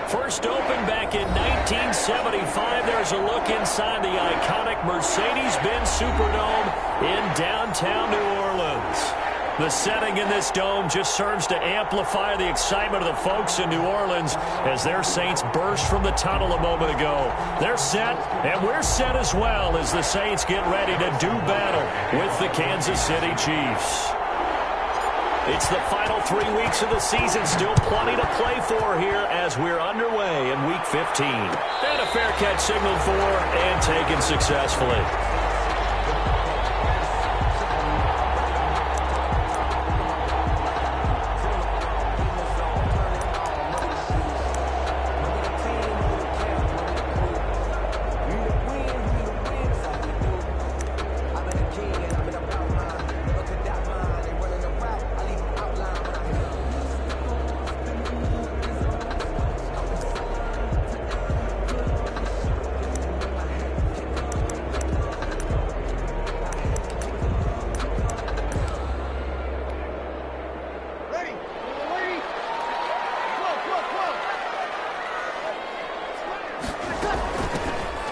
First opened back in 1975. There's a look inside the iconic Mercedes-Benz Superdome in downtown New Orleans. The setting in this dome just serves to amplify the excitement of the folks in New Orleans as their Saints burst from the tunnel a moment ago. They're set, and we're set as well as the Saints get ready to do battle with the Kansas City Chiefs. It's the final 3 weeks of the season. Still plenty to play for here as we're underway in Week 15. And a fair catch signaled for and taken successfully.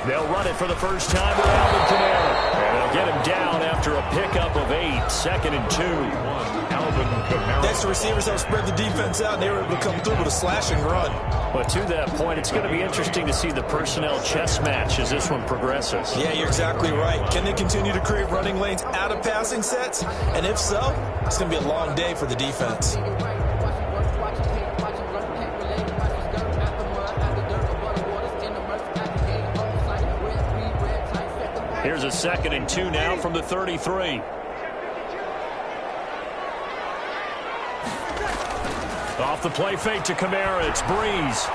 They'll run it for the first time with Alvin Kamara. And they'll get him down after a pickup of 8. 2nd and 2. Alvin Kamara. Next, the receivers have spread the defense out, and they were able to come through with a slashing run. But to that point, it's going to be interesting to see the personnel chess match as this one progresses. Yeah, you're exactly right. Can they continue to create running lanes out of passing sets? And if so, it's going to be a long day for the defense. Here's a 2nd and 2 now from the 33. Off the play fake to Kamara. It's Breeze.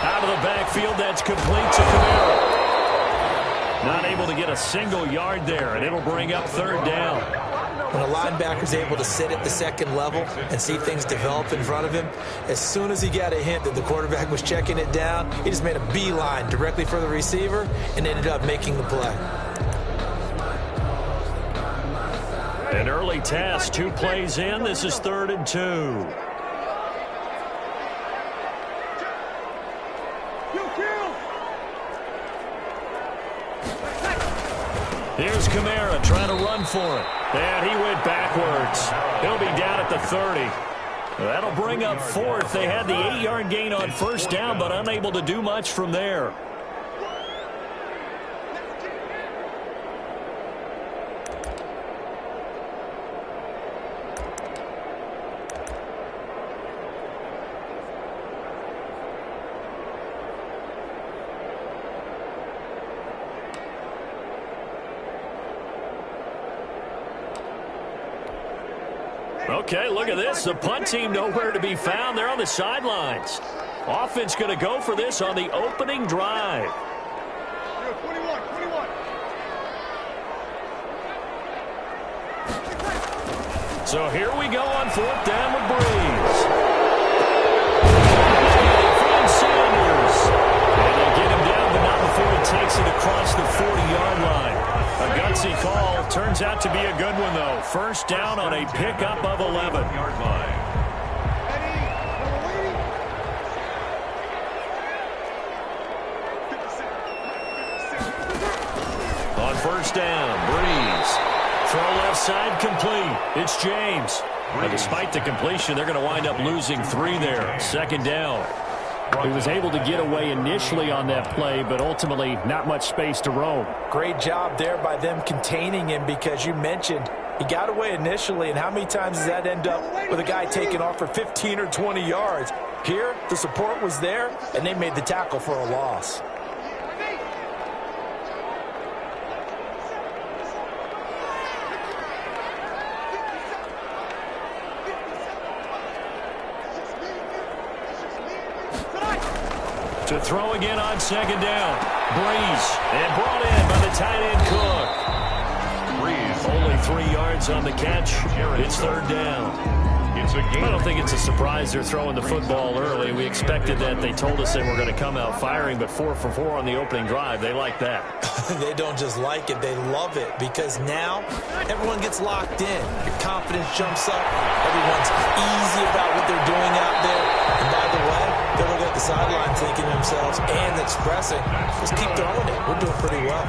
Out of the backfield. That's complete to Kamara. Not able to get a single yard there, and it'll bring up 3rd down. When a linebacker's able to sit at the 2nd level and see things develop in front of him, as soon as he got a hint that the quarterback was checking it down, he just made a beeline directly for the receiver and ended up making the play. An early task, 2 plays in. This is 3rd and 2. Here's Kamara trying to run for it. And he went backwards. He'll be down at the 30. That'll bring up 4th. They had the 8-yard gain on 1st down, but unable to do much from there. Okay, look at this. The punt team nowhere to be found. They're on the sidelines. Offense going to go for this on the opening drive. 21. So here we go on 4th down with Breeze. From Sanders. And they get him down, but not before he takes it across the 40-yard line. A gutsy call. Turns out to be a good one, though. 1st down on a pickup of 11. Yard line. On 1st down, Breeze. Throw left side complete. It's James. But despite the completion, they're going to wind up losing 3 there. 2nd down. He was able to get away initially on that play, but ultimately not much space to roam. Great job there by them containing him, because you mentioned he got away initially, and how many times does that end up with a guy taking off for 15 or 20 yards? Here, the support was there, and they made the tackle for a loss. To throw again on 2nd down. Breeze. And brought in by the tight end Cook. Breeze. Only 3 yards on the catch. It's 3rd down. I don't think it's a surprise they're throwing the football early. We expected that. They told us they were going to come out firing, but 4 for 4 on the opening drive. They like that. They don't just like it, they love it, because now everyone gets locked in. Your confidence jumps up. Everyone's easy about what they're doing out there. thinking to themselves and expressing, just keep throwing it. We're doing pretty well.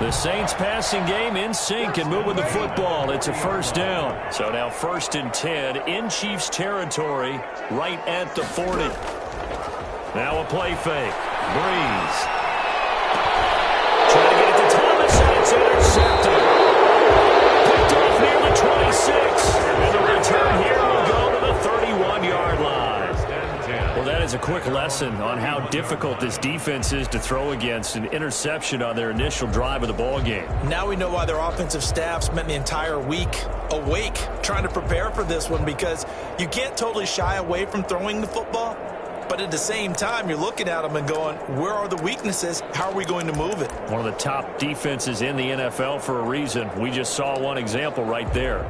The Saints passing game in sync and moving the football. It's a first down. So now 1st and 10 in Chiefs territory right at the 40. Now a play fake. Breeze. Trying to get it to Thomas, and it's intercepted. Picked off near the 26. And the return here will go to the 31-yard line. Well, that is a quick lesson on how difficult this defense is to throw against an interception on their initial drive of the ball game. Now we know why their offensive staff spent the entire week awake trying to prepare for this one, because you can't totally shy away from throwing the football. But at the same time, you're looking at them and going, where are the weaknesses? How are we going to move it? One of the top defenses in the NFL for a reason. We just saw one example right there.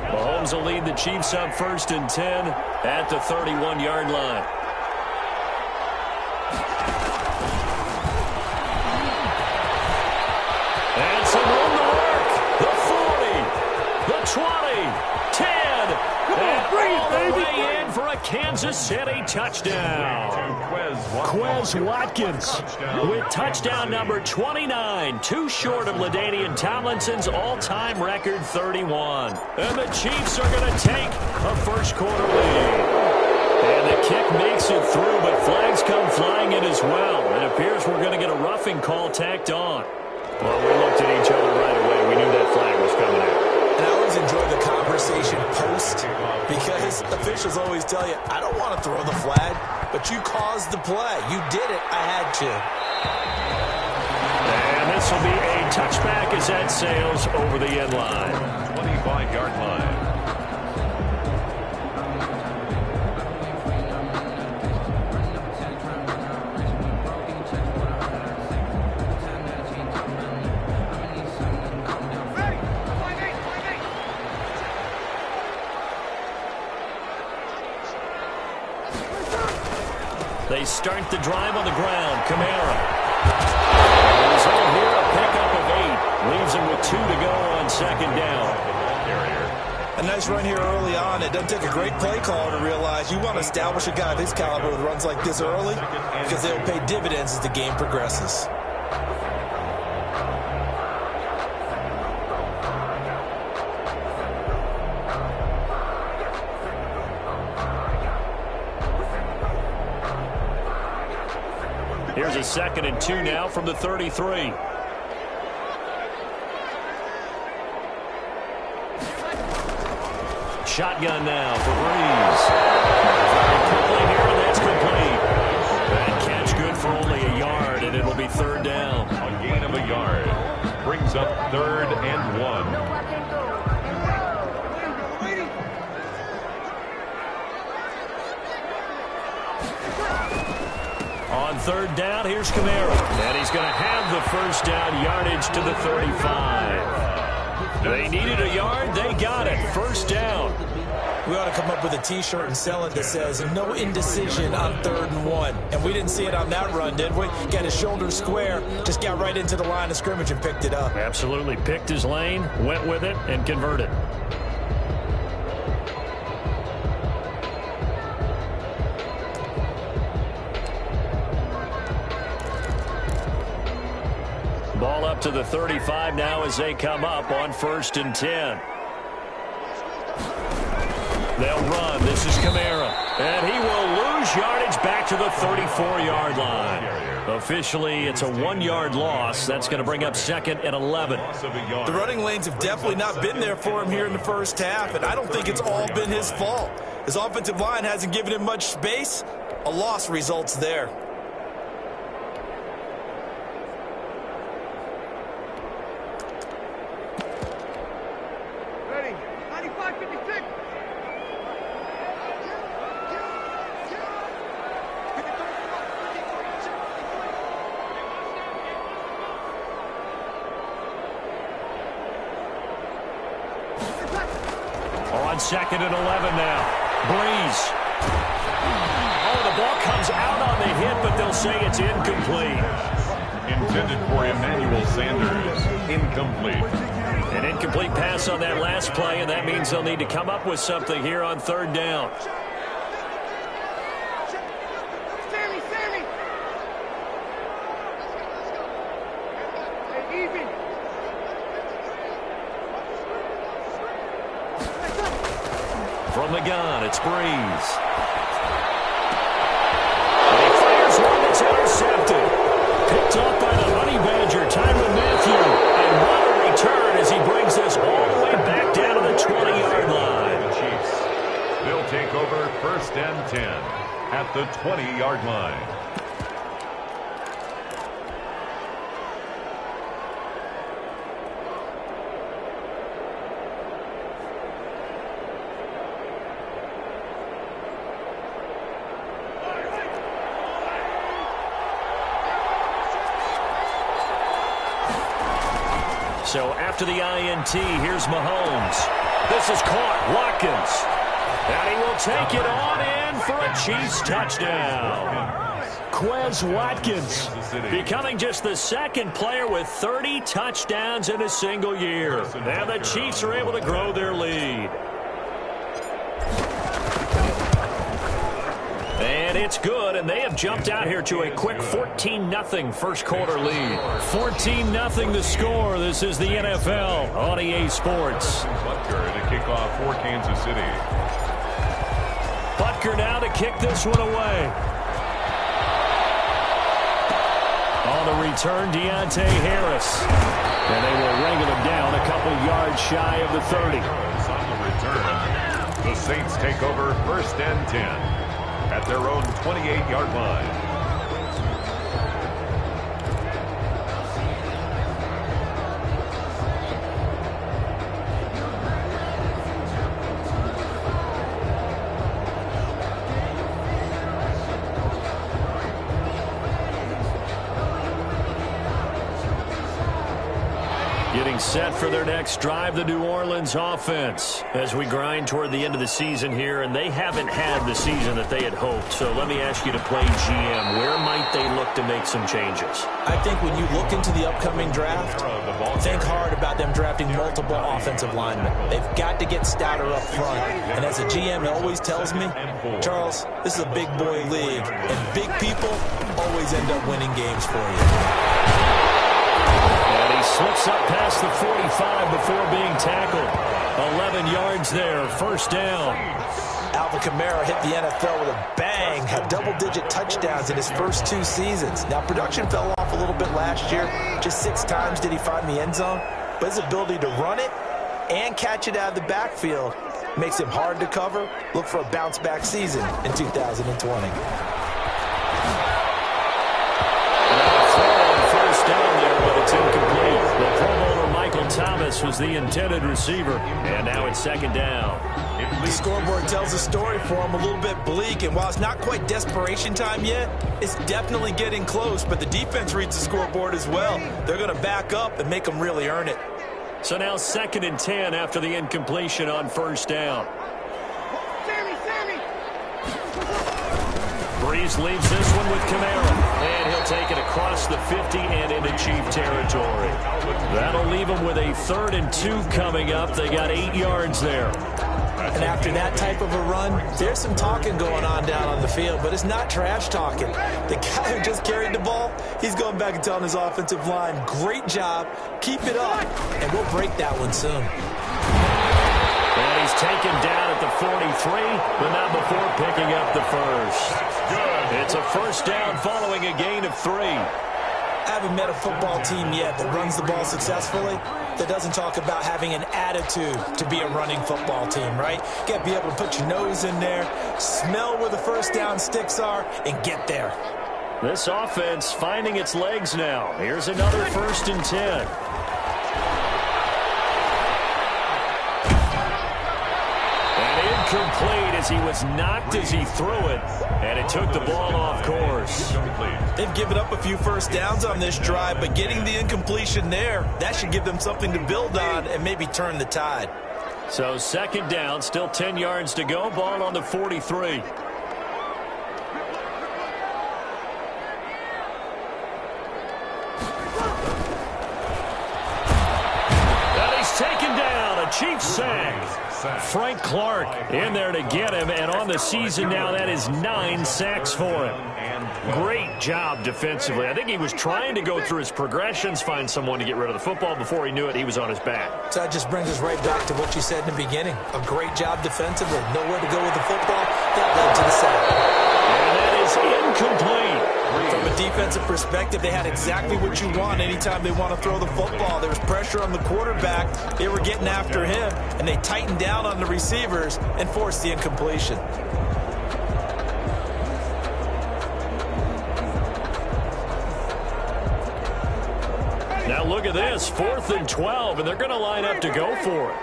Mahomes will lead the Chiefs up 1st and 10 at the 31-yard line. And some room to work. The 40, the 20, 10, and all the way in for a Kansas City touchdown. Quez Watkins with touchdown number 29, too short of LaDainian Tomlinson's all-time record 31. And the Chiefs are going to take a first-quarter lead. And the kick makes it through, but flags come flying in as well. It appears we're going to get a roughing call tacked on. Well, we looked at each other right away. We knew that flag was coming out. And I always enjoy the conversation post, because officials always tell you, I don't want to throw the flag, but you caused the play. You did it. I had to. And this will be a touchback as that sails over the end line. 25-yard line. They start the drive on the ground. Kamara. Result here, a pickup of 8. Leaves him with 2 to go on 2nd down. A nice run here early on. It doesn't take a great play call to realize you want to establish a guy of his caliber with runs like this early, because they'll pay dividends as the game progresses. Here's a 2nd and 2 now from the 33. Shotgun now for Breeze. Quickly here, and that's complete. That catch good for only a yard, and it'll be 3rd down. A gain of a yard. Brings up 3rd and 1. On 3rd down, here's Kamara. And he's going to have the 1st down yardage to the 35. They needed a yard. They got it. 1st down. We ought to come up with a T-shirt and sell it that says, no indecision on 3rd and 1. And we didn't see it on that run, did we? Got his shoulder square, just got right into the line of scrimmage and picked it up. Absolutely. Picked his lane, went with it, and converted. Ball up to the 35 now as they come up on 1st and 10. They'll run. This is Kamara. And he will lose yardage back to the 34-yard line. Officially, it's a 1-yard loss. That's going to bring up 2nd and 11. The running lanes have definitely not been there for him here in the first half, and I don't think it's all been his fault. His offensive line hasn't given him much space. A loss results there. Ready. 95-56. On 2nd and 11 now. Breeze. Oh, the ball comes out on the hit, but they'll say it's incomplete. Intended for Emmanuel Sanders. Incomplete. An incomplete pass on that last play, and that means they'll need to come up with something here on third down. Sammy! Hey, even. From the gun, it's Breeze. And he fires one that's intercepted. Picked off by the Honey Badger, Tyrann Mathieu. And what a return as he brings this all the way back down to the 20-yard line. The Chiefs. They'll take over 1st and 10 at the 20-yard line. So after the INT, here's Mahomes. This is caught. Watkins. And he will take it on in for a Chiefs touchdown. Quez Watkins becoming just the second player with 30 touchdowns in a single year. And the Chiefs are able to grow their lead. And it's good, and they have jumped out here to a quick 14-0 first quarter lead. 14-0 the score. This is the NFL on EA Sports. Butker to kick off for Kansas City. Butker now to kick this one away. On the return, Deontay Harris. And they will wrangle him down a couple yards shy of the 30. On the return, the Saints take over 1st and 10. At their own 28-yard line. Getting set for their next drive, the New Orleans offense, as we grind toward the end of the season here, and they haven't had the season that they had hoped. So let me ask you to play GM. Where might they look to make some changes? I think when you look into the upcoming draft, think hard about them drafting multiple offensive linemen. They've got to get stouter up front. And as a GM, it always tells me, Charles, this is a big boy league, and big people always end up winning games for you. And he slips up past the 45 before being tackled. 11 yards there, first down. Alvin Kamara hit the NFL with a bang, had double-digit touchdowns in his first 2 seasons. Now, production fell off a little bit last year. Just 6 times did he find the end zone. But his ability to run it and catch it out of the backfield makes him hard to cover. Look for a bounce-back season in 2020. Down there, but it's incomplete. The Pro Bowler Michael Thomas was the intended receiver, and now it's second down. The scoreboard tells a story for him, a little bit bleak, and while it's not quite desperation time yet, it's definitely getting close, but the defense reads the scoreboard as well. They're going to back up and make them really earn it. So now 2nd and 10 after the incompletion on first down. Sammy! Breeze leaves this one with Kamara. And he'll take it across the 50 and into Chief territory. That'll leave them with a 3rd and 2 coming up. They got 8 yards there. And after that type of a run, there's some talking going on down on the field, but it's not trash talking. The guy who just carried the ball, he's going back and telling his offensive line, great job, keep it up, and we'll break that one soon. And he's taken down at the 43, but not before picking up the first. It's a first down following a gain of 3. I haven't met a football team yet that runs the ball successfully that doesn't talk about having an attitude to be a running football team, right? You got to be able to put your nose in there, smell where the first down sticks are, and get there. This offense finding its legs now. Here's another 1st and 10. Incomplete as he was knocked as he threw it, and it took the ball off course. They've given up a few first downs on this drive, but getting the incompletion there, that should give them something to build on and maybe turn the tide. So 2nd down, still 10 yards to go, ball on the 43. Chiefs sack. Frank Clark in there to get him, and on the season now, that is 9 sacks for him. Great job defensively. I think he was trying to go through his progressions, find someone to get rid of the football. Before he knew it, he was on his back. So that just brings us right back to what you said in the beginning. A great job defensively. Nowhere to go with the football. That led to the sack. And that is incomplete. From a defensive perspective, they had exactly what you want anytime they want to throw the football. There was pressure on the quarterback. They were getting after him, and they tightened down on the receivers and forced the incompletion. Now look at this, 4th and 12, and they're going to line up to go for it.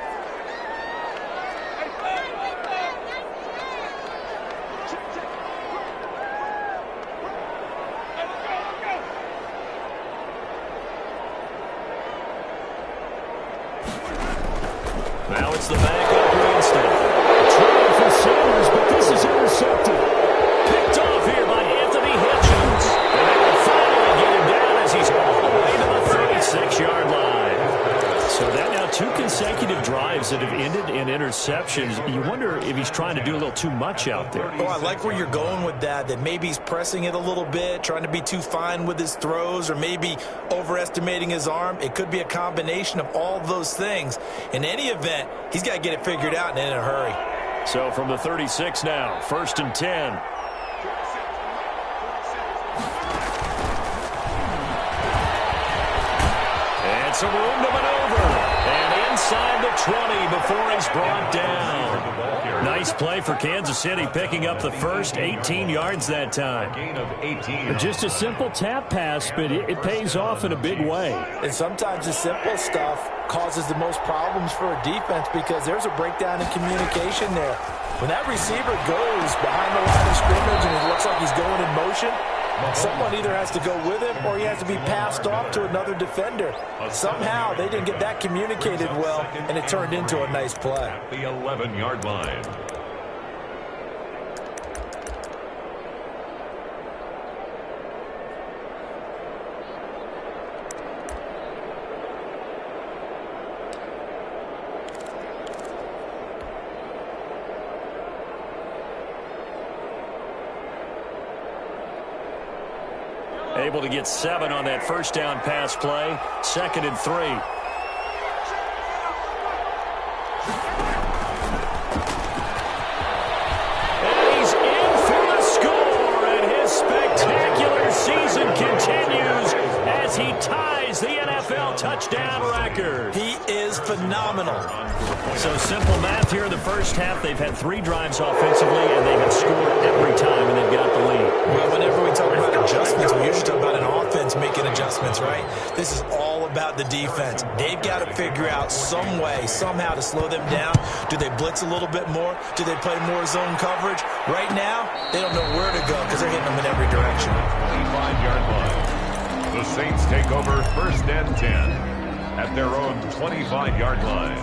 Now it's the backup Winston. Trying for Sanders, but this is intercepted. Picked off here by Anthony Hitchens. And they will finally get him down as he's all the way to the 36-yard line. So that now 2 consecutive drives that have ended in interceptions. You wonder if he's trying to do a little too much out there. Oh, I like where you're going with that maybe he's pressing it a little bit, trying to be too fine with his throws, or maybe overestimating his arm. It could be a combination of all of those things. In any event, he's got to get it figured out and in a hurry. So from the 36 now, 1st and 10. And some room to maneuver. And inside the 20 before he's brought down. Nice play for Kansas City, picking up the first 18 yards that time. Gain of 18. Just a simple tap pass, but it pays off in a big way. And sometimes the simple stuff causes the most problems for a defense because there's a breakdown in communication there. When that receiver goes behind the line of scrimmage and it looks like he's going in motion, someone either has to go with him or he has to be passed off to another defender. Somehow they didn't get that communicated well, and it turned into a nice play. At the 11-yard line. Able to get 7 on that first down pass play. 2nd and 3. And he's in for the score, and his spectacular season continues as he ties the NFL touchdown record. He is phenomenal. So simple math here in the first half. They've had 3 drives offensively, and they have scored every time, and they've got the lead. Well, whenever we talk about adjustments, we usually talk about an offense making adjustments, right? This is all about the defense. They've got to figure out some way, somehow to slow them down. Do they blitz a little bit more? Do they play more zone coverage? Right now, they don't know where to go because they're hitting them in every direction. 25-yard line. The Saints take over 1st and 10 at their own 25-yard line.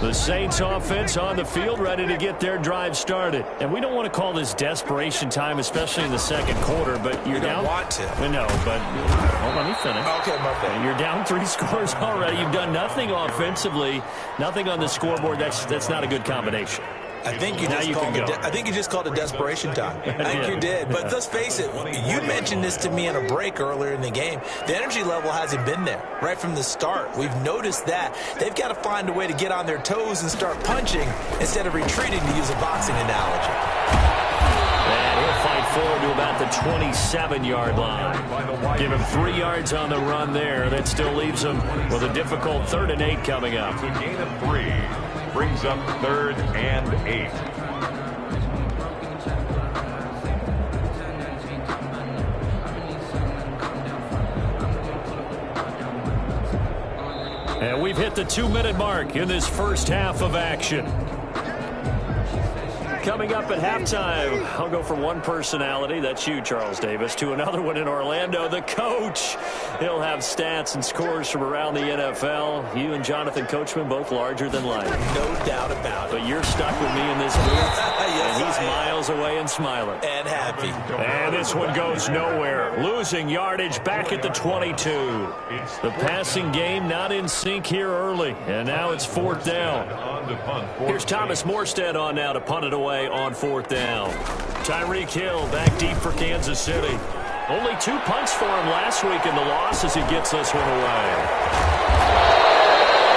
The Saints offense on the field, ready to get their drive started. And we don't want to call this desperation time, especially in the second quarter, but you're down. You don't want to. No, but hold on, let me finish. Okay, my bad. You're down 3 scores already. You've done nothing offensively, nothing on the scoreboard. That's not a good combination. I think you just called it desperation time. I think you did. But let's face it, you mentioned this to me in a break earlier in the game. The energy level hasn't been there right from the start. We've noticed that. They've got to find a way to get on their toes and start punching instead of retreating, to use a boxing analogy. And he'll fight forward to about the 27-yard line. Give him 3 yards on the run there. That still leaves him with a difficult 3rd and 8 coming up. The gain of 3 brings up 3rd and 8. And we've hit the 2-minute mark in this first half of action. coming up at halftime. I'll go from one personality, that's you, Charles Davis, to another one in Orlando, the coach. He'll have stats and scores from around the NFL. You and Jonathan Coachman both larger than life. No doubt about it. But you're stuck with me in this booth, Yes, and he's miles away and smiling. And happy. And this one goes nowhere. Losing yardage back at the 22. The passing game not in sync here early, and now it's 4th down. Here's Thomas Morstead on now to punt it away on 4th down. Tyreek Hill back deep for Kansas City. Only 2 punts for him last week in the loss as he gets this one away.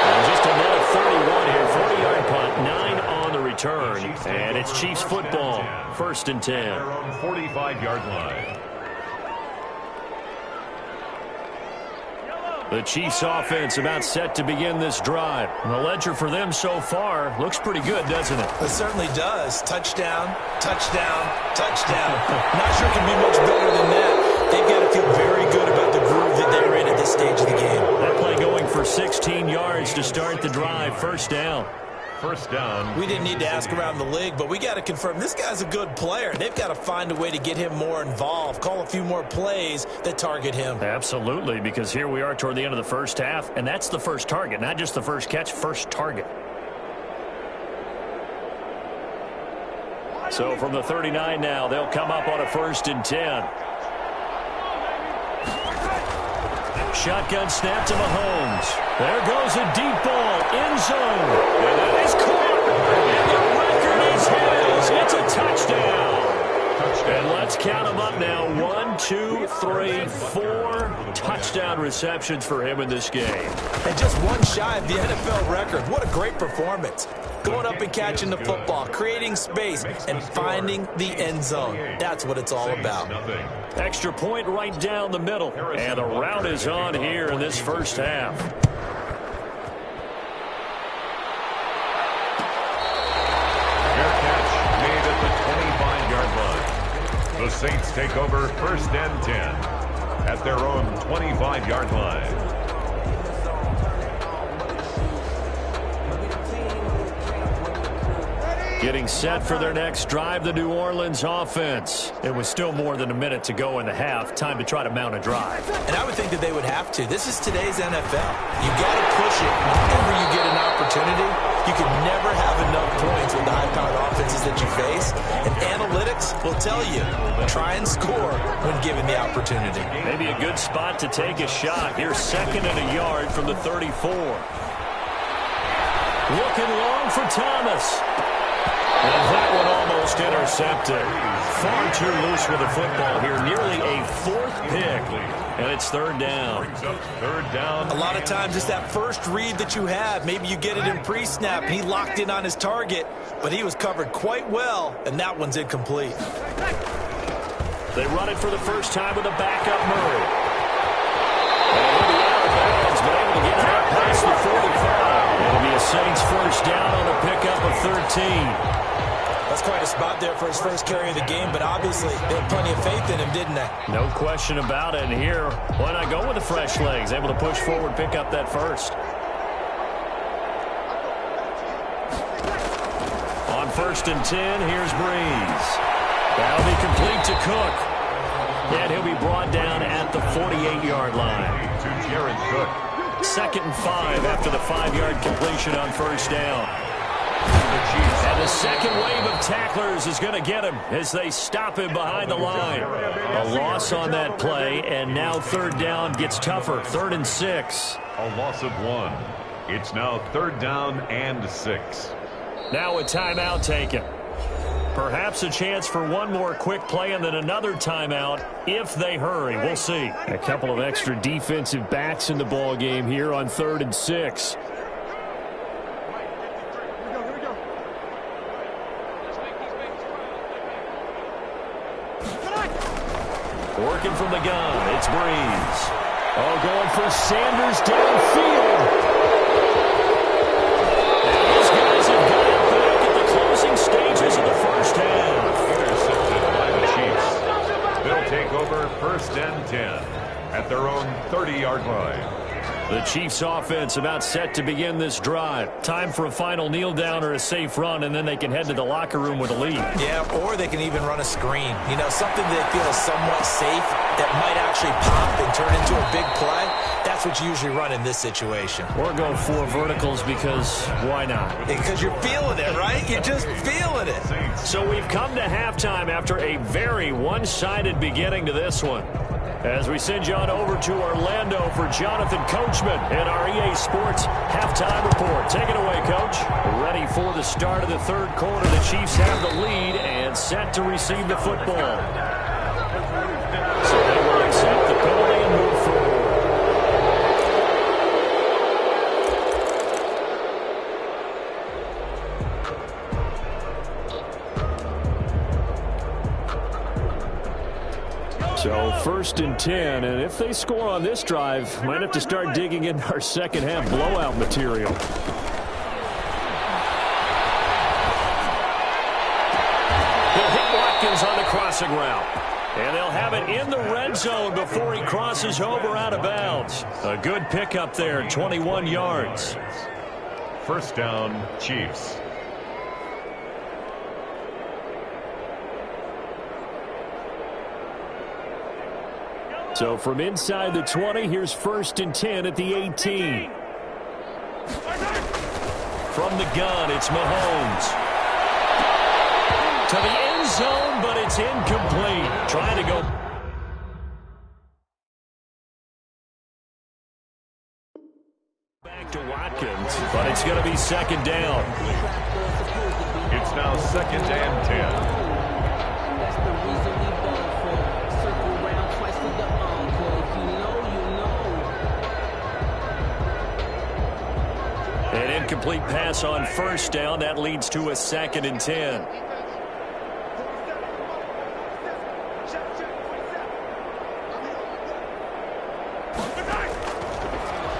And just another 31 here, 40-yard punt, 9 on the return. And it's Chiefs football, 1st and 10. Their own 45-yard line. The Chiefs offense about set to begin this drive. And the ledger for them so far looks pretty good, doesn't it? It certainly does. Touchdown, touchdown, touchdown. Not sure it can be much better than that. They've got to feel very good about the groove that they're in at this stage of the game. That play going for 16 yards to start the drive. 1st down. 1st down. We didn't need to ask around the league, but we got to confirm this guy's a good player. They've got to find a way to get him more involved, call a few more plays that target him. Absolutely, because here we are toward the end of the first half, and that's the first target, not just the first catch, first target. So from the 39 now, they'll come up on a 1st and 10. Shotgun snap to Mahomes. There goes a deep ball, end zone. And that is caught. And the record is his. It's a touchdown. And let's count them up now. 1, 2, 3, 4 touchdown receptions for him in this game. And just one shy of the NFL record. What a great performance. Going up and catching the football, creating space, and finding the end zone. That's what it's all about. Extra point right down the middle. And the route is on here in this first half. Fair catch made at the 25-yard line. The Saints take over 1st and 10 at their own 25-yard line. Getting set for their next drive, the New Orleans offense. It was still more than a minute to go in the half. Time to try to mount a drive. And I would think that they would have to. This is today's NFL. You got to push it whenever you get an opportunity. You can never have enough points with the high-powered offenses that you face. And analytics will tell you, try and score when given the opportunity. Maybe a good spot to take a shot. Here's 2nd and a yard from the 34. Looking long for Thomas. And that one almost intercepted. Far too loose with the football here. Nearly a 4th pick. And it's 3rd down. 3rd down. A lot of times it's that first read that you have. Maybe you get it in pre-snap and he locked in on his target, but he was covered quite well, and that one's incomplete. They run it for the first time with a backup Murray. And he'll be out of bounds, but able to get it up past the 45. It'll be a Saints 1st down on a pickup of 13. That's quite a spot there for his first carry of the game, but obviously they had plenty of faith in him, didn't they? No question about it. And here, why not go with the fresh legs? Able to push forward, pick up that first. On 1st and 10, here's Breeze. That'll be complete to Cook. And he'll be brought down at the 48-yard line. To Jared Cook. 2nd and 5 after the 5-yard completion on 1st down. And the second wave of tacklers is going to get him as they stop him behind the line. A loss on that play, and now 3rd down gets tougher. 3rd and 6. A loss of 1. It's now 3rd down and 6. Now a timeout taken. Perhaps a chance for one more quick play and then another timeout if they hurry. We'll see. A couple of extra defensive backs in the ball game here on 3rd and 6. Working from the gun, it's Breeze. Oh, going for Sanders downfield. And these guys have got it back at the closing stages of the first half. Intercepted by the Chiefs. They'll take over 1st and 10 at their own 30-yard line. The Chiefs offense about set to begin this drive. Time for a final kneel down or a safe run, and then they can head to the locker room with a lead. Yeah, or they can even run a screen. You know, something they feel is somewhat safe that might actually pop and turn into a big play. That's what you usually run in this situation. Or go 4 verticals because why not? Because you're feeling it, right? You're just feeling it. So we've come to halftime after a very one-sided beginning to this one. As we send you on over to Orlando for Jonathan Coachman in our EA Sports Halftime Report. Take it away, Coach. Ready for the start of the third quarter. The Chiefs have the lead and set to receive the football. So they will accept the penalty and move forward. So 1st and 10, and if they score on this drive, might have to start digging in our second half blowout material. They'll hit Watkins on the crossing route. And they'll have it in the red zone before he crosses over out of bounds. A good pickup there, 21 yards. First down, Chiefs. So from inside the 20, here's 1st and 10 at the 18. From the gun, it's Mahomes. To the end zone, but it's incomplete. Trying to go back to Watkins, but it's going to be 2nd down. It's now 2nd and 10. An incomplete pass on 1st down. That leads to a 2nd and 10.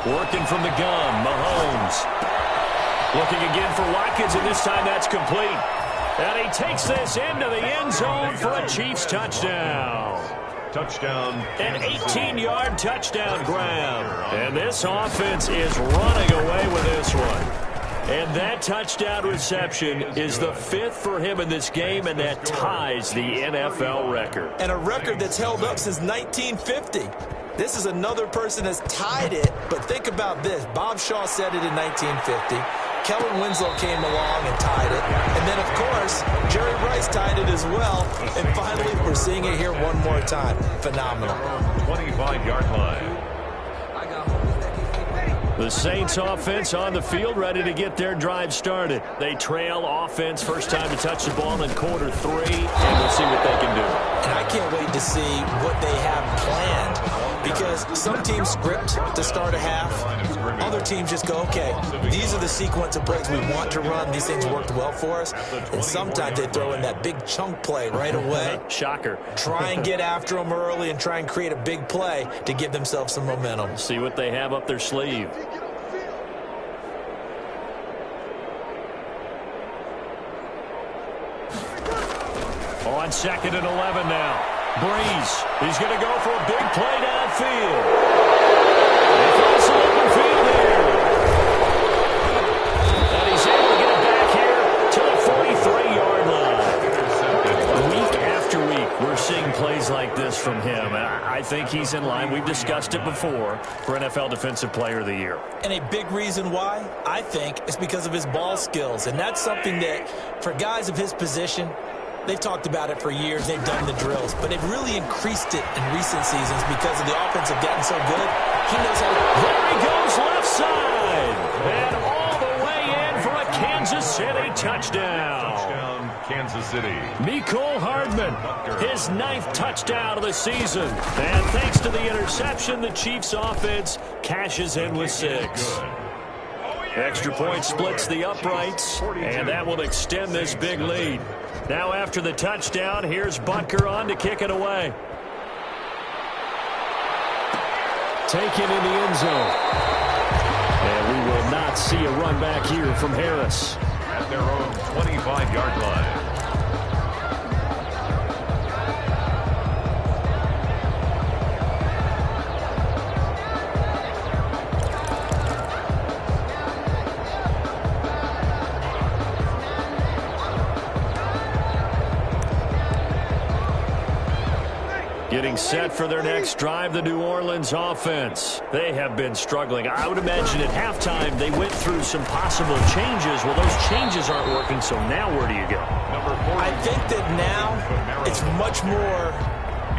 Working from the gun, Mahomes. Looking again for Watkins, and this time that's complete. And he takes this into the end zone for a Chiefs touchdown. Touchdown. An 18-yard touchdown grab. And this offense is running away with this one. And that touchdown reception is the 5th for him in this game, and that ties the NFL record. And a record that's held up since 1950. This is another person that's tied it, but think about this. Bob Shaw said it in 1950. Kellen Winslow came along and tied it. And then, of course, Jerry Rice tied it as well. And finally, we're seeing it here one more time. Phenomenal. 25-yard line. The Saints offense on the field, ready to get their drive started. They trail offense, first time to touch the ball in quarter 3, and we'll see what they can do. And I can't wait to see what they have planned, because some teams script to start a half. Other teams just go, okay, these are the sequence of plays we want to run. These things worked well for us. And sometimes they throw in that big chunk play right away. Shocker. Try and get after them early and try and create a big play to give themselves some momentum. See what they have up their sleeve. On 2nd and 11 now. Breeze. He's going to go for a big play downfield. He throws some open field here. And he's able to get it back here to the 43-yard line. Week after week, we're seeing plays like this from him. And I think he's in line. We've discussed it before for NFL Defensive Player of the Year. And a big reason why, I think, is because of his ball skills. And that's something that, for guys of his position, they've talked about it for years. They've done the drills. But they've really increased it in recent seasons because of the offense have gotten so good. He knows how to... There he goes left side. And all the way in for a Kansas City touchdown. Touchdown, Kansas City. Mecole Hardman, his 9th touchdown of the season. And thanks to the interception, the Chiefs offense cashes in with 6. Extra point splits the uprights, and that will extend this big lead. Now after the touchdown, here's Butker on to kick it away. Taken in the end zone. And we will not see a run back here from Harris. At their own 25-yard line. Getting set for their next drive, the New Orleans offense. They have been struggling. I would imagine at halftime they went through some possible changes. Well, those changes aren't working, so now where do you go? I think that now it's much more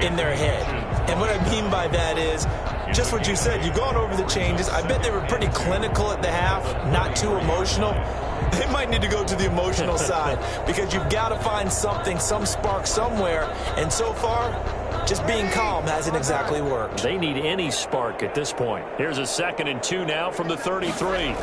in their head. And what I mean by that is just what you said. You've gone over the changes. I bet they were pretty clinical at the half, not too emotional. They might need to go to the emotional side because you've got to find something, some spark somewhere. And so far, just being calm hasn't exactly worked. They need any spark at this point. Here's a 2nd and 2 now from the 33.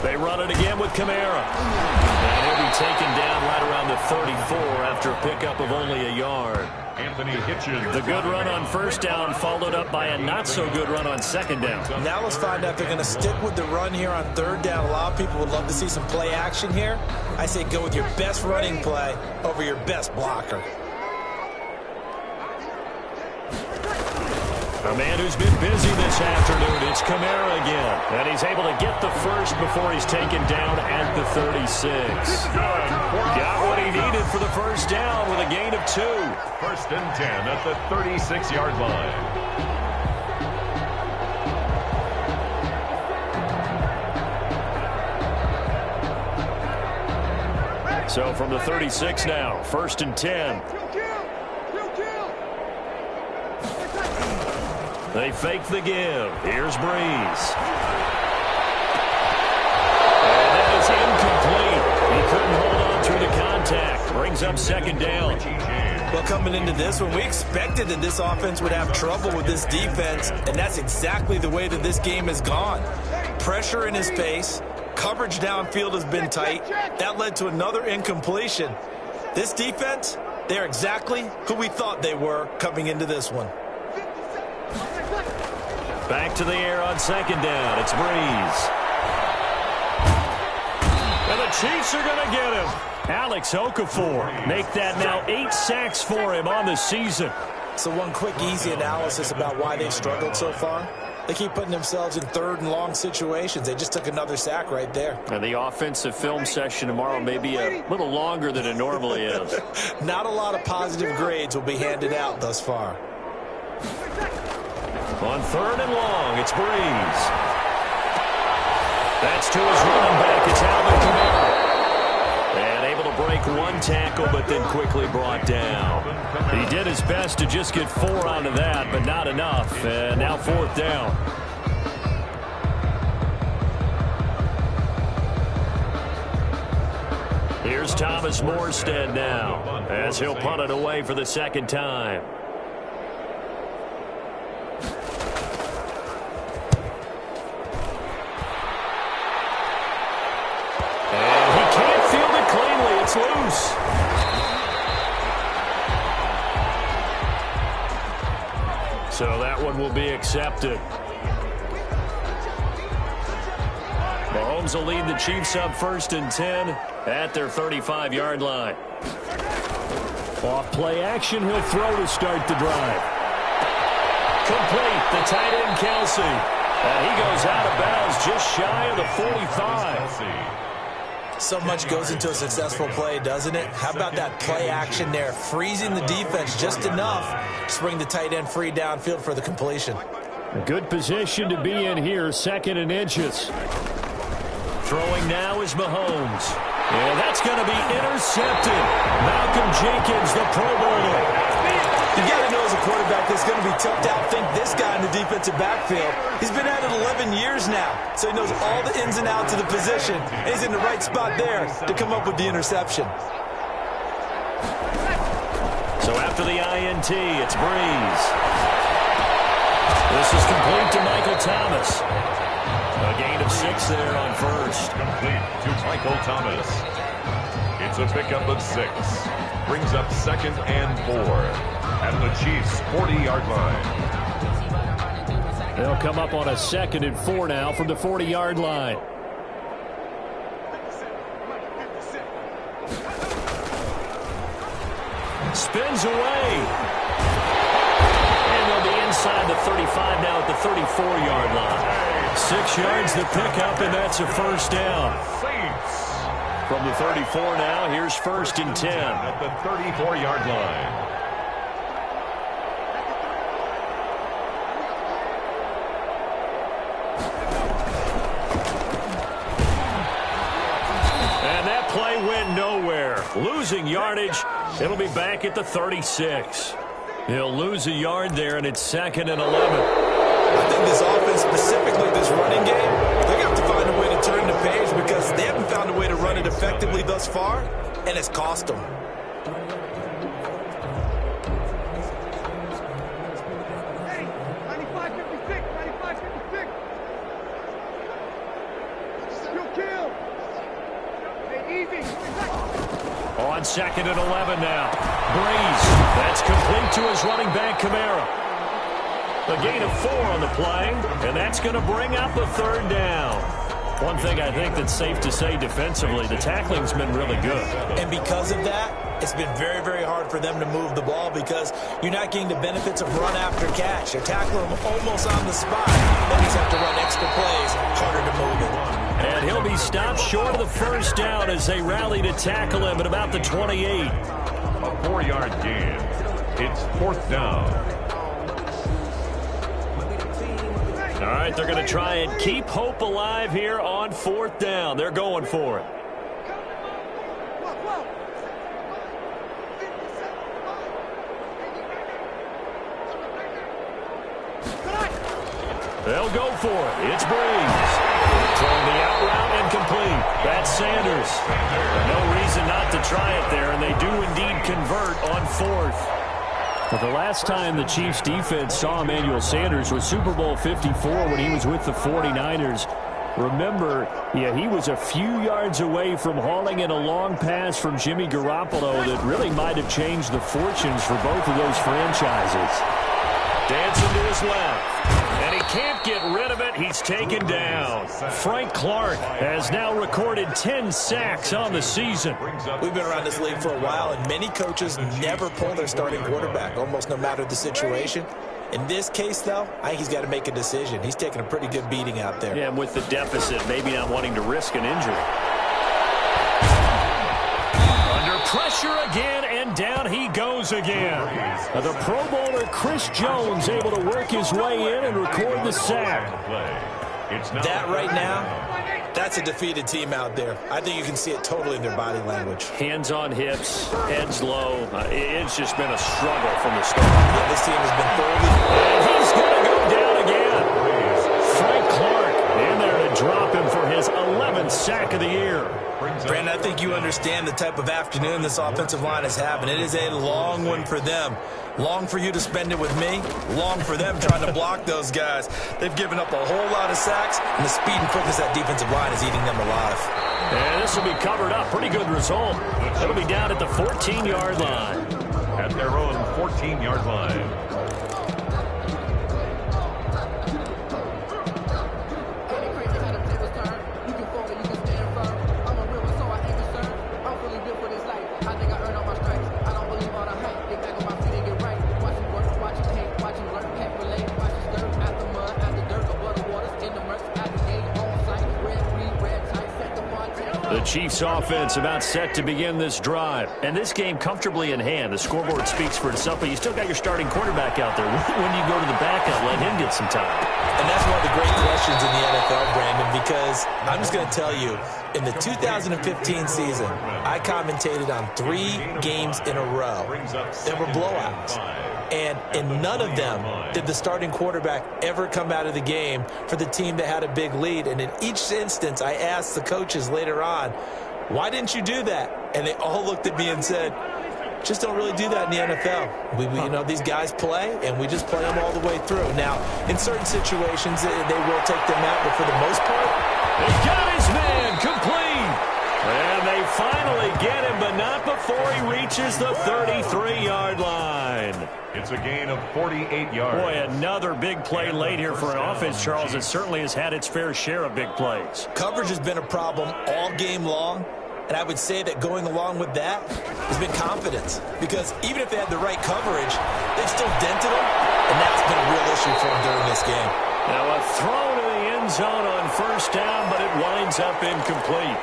They run it again with Kamara. And he'll be taken down right around the 34 after a pickup of only a yard. Anthony Hitchens. The good run on 1st down followed up by a not-so-good run on 2nd down. Now let's find out if they're going to stick with the run here on 3rd down. A lot of people would love to see some play action here. I say go with your best running play over your best blocker. A man who's been busy this afternoon, it's Kamara again. And he's able to get the first before he's taken down at the 36. Got what he needed for the 1st down with a gain of 2. 1st and 10 at the 36-yard line. So from the 36 now, 1st and 10. They fake the give. Here's Breeze. And that is incomplete. He couldn't hold on through the contact. Brings up 2nd down. Well, coming into this one, we expected that this offense would have trouble with this defense, and that's exactly the way that this game has gone. Pressure in his face. Coverage downfield has been tight. That led to another incompletion. This defense, they're exactly who we thought they were coming into this one. Back to the air on 2nd down. It's Breeze. And the Chiefs are going to get him. Alex Okafor make that now 8 sacks for him on the season. So one quick, easy analysis about why they struggled so far. They keep putting themselves in 3rd and long situations. They just took another sack right there. And the offensive film session tomorrow may be a little longer than it normally is. Not a lot of positive grades will be handed out thus far. On 3rd and long, it's Breeze. That's to his running back. It's Alvin Kamara. And able to break 1 tackle, but then quickly brought down. He did his best to just get 4 out of that, but not enough. And now 4th down. Here's Thomas Morstead now, as he'll punt it away for the 2nd time. It's loose. So that one will be accepted. Mahomes will lead the Chiefs up 1st and 10 at their 35-yard line. Off play action, he'll throw to start the drive. Complete, the tight end Kelsey. And he goes out of bounds just shy of the 45. So much goes into a successful play, doesn't it? How about that play action there? Freezing the defense just enough to bring the tight end free downfield for the completion. A good position to be in here, 2nd and inches. Throwing now is Mahomes. And that's going to be intercepted. Malcolm Jenkins, the Pro Bowler. You got to know as a quarterback it's going to be tough to outthink this guy in the defensive backfield. He's been at it 11 years now, so he knows all the ins and outs of the position, and he's in the right spot there to come up with the interception. So after the INT, it's Breeze. This is complete to Michael Thomas. A gain of 6 there on 1st. Complete to Michael Thomas. It's a pickup of 6. Brings up 2nd and 4. At the Chiefs' 40-yard line. They'll come up on a 2nd and 4 now from the 40-yard line. Spins away. And they'll be inside the 35 now at the 34-yard line. 6 yards the pickup, and that's a 1st down. From the 34 now, here's 1st and 10. At the 34-yard line. nowhere. Losing yardage. It'll be back at the 36. He'll lose a yard there, and it's 2nd and 11. I think this offense, specifically this running game, they're going to have to find a way to turn the page because they haven't found a way to run it effectively thus far, and it's cost them. Hey, 95-56, 95-56. You'll kill. Hey, easy. On 2nd and 11 now. Breeze. That's complete to his running back, Kamara. A gain of 4 on the play, and that's going to bring up the 3rd down. One thing I think that's safe to say defensively, the tackling's been really good. And because of that, it's been very, very hard for them to move the ball because you're not getting the benefits of run after catch. You're tackling them almost on the spot. Then you have to run extra plays, harder to move it. And he'll be stopped short of the 1st down as they rally to tackle him at about the 28. A 4-yard gain. It's 4th down. All right, they're going to try and keep hope alive here on 4th down. They're going for it. They'll go for it. It's Breeze. Throwing the out route and complete. That's Sanders. No reason not to try it there, and they do indeed convert on 4th. But the last time the Chiefs defense saw Emmanuel Sanders was Super Bowl 54 when he was with the 49ers. Remember, he was a few yards away from hauling in a long pass from Jimmy Garoppolo that really might have changed the fortunes for both of those franchises. Dancing to his left, and he can't get rid of it. He's taken down. Frank Clark has now recorded 10 sacks on the season. We've been around this league for a while, and many coaches never pull their starting quarterback, almost no matter the situation. In this case, though, I think he's got to make a decision. He's taking a pretty good beating out there. Yeah, and with the deficit, maybe not wanting to risk an injury. Under pressure again, and down he goes again. The Pro Bowler Chris Jones able to work his way in and record the sack. That right now, that's a defeated team out there. I think you can see it totally in their body language. Hands on hips, heads low. It's just been a struggle from the start. Yeah, this team has been thoroughly. And he's going to go down again. Frank Clark in there to drop him for his 11th sack of the year. Brandon, I think you understand the type of afternoon this offensive line is having. It is a long one for them. Long for you to spend it with me. Long for them trying to block those guys. They've given up a whole lot of sacks, and the speed and quickness of that defensive line is eating them alive. And this will be covered up. Pretty good result. It'll be down at the 14-yard line. At their own 14-yard line. The Chiefs offense about set to begin this drive. And this game comfortably in hand. The scoreboard speaks for itself, but you still got your starting quarterback out there. When do you go to the backup, let him get some time? And that's one of the great questions in the NFL, Brandon, because I'm just going to tell you, in the 2015 season, I commentated on 3 games in a row. There were blowouts. And in none of them did the starting quarterback ever come out of the game for the team that had a big lead. And in each instance, I asked the coaches later on, why didn't you do that? And they all looked at me and said, just don't really do that in the NFL. These guys play, and we just play them all the way through. Now, in certain situations, they will take them out, but for the most part, they got his man complete. And they finally get him, but not before he reaches the 33-yard line. It's a gain of 48 yards. Boy, another big play late here for an offense, Charles, that certainly has had its fair share of big plays. Coverage has been a problem all game long, and I would say that going along with that has been confidence. Because even if they had the right coverage, they've still dented them, and that's been a real issue for them during this game. Now a throw to the end zone on first down, but it winds up incomplete.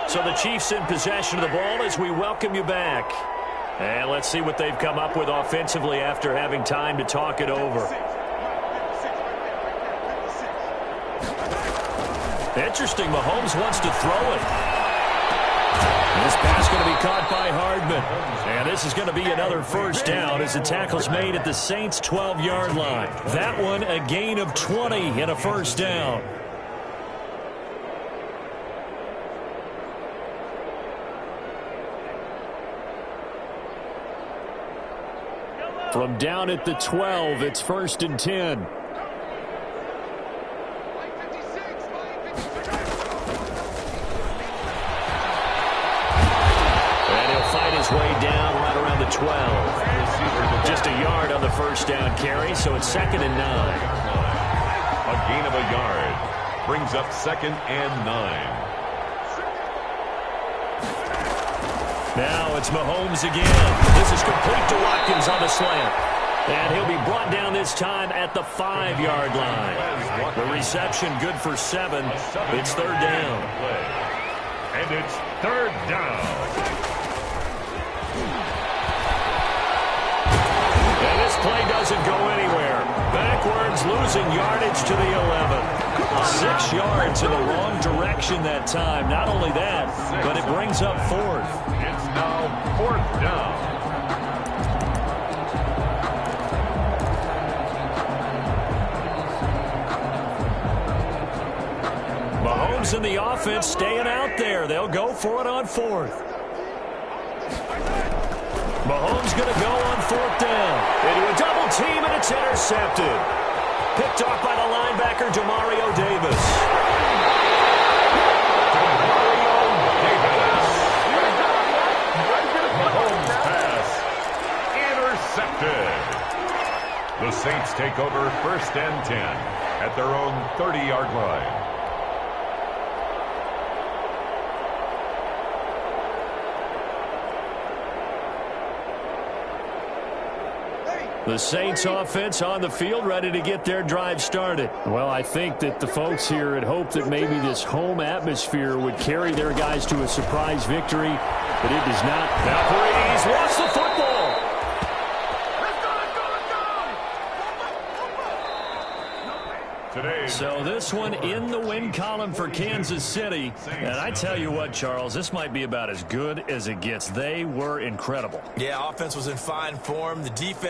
So the Chiefs in possession of the ball as we welcome you back. And let's see what they've come up with offensively after having time to talk it over. Interesting, Mahomes wants to throw it. This pass going to be caught by Hardman. And this is going to be another first down as the tackle's made at the Saints' 12-yard line. That one a gain of 20 and a first down. From down at the 12, it's 1st and 10. Way down right around the 12. Just a yard on the first down carry, so it's 2nd and 9. A gain of a yard brings up 2nd and 9. Now it's Mahomes again. This is complete to Watkins on the slant. And he'll be brought down this time at the 5-yard line. The reception good for 7. It's 3rd down. And it's 3rd down. And this play doesn't go anywhere. Backwards, losing yardage to the 11. 6 yards in the wrong direction that time. Not only that, but it brings up 4th. It's now 4th down. Mahomes and the offense staying out there. They'll go for it on 4th. Mahomes going to go on 4th down. Into a double team, and it's intercepted. Picked off by the linebacker, Demario Davis. Mahomes pass intercepted. The Saints take over 1st and 10 at their own 30-yard line. The Saints offense on the field, ready to get their drive started. Well, I think that the folks here had hoped that maybe this home atmosphere would carry their guys to a surprise victory, but it does not. Now Brady's lost the football. So this one in the win column for Kansas City. And I tell you what, Charles, this might be about as good as it gets. They were incredible. Yeah, offense was in fine form. The defense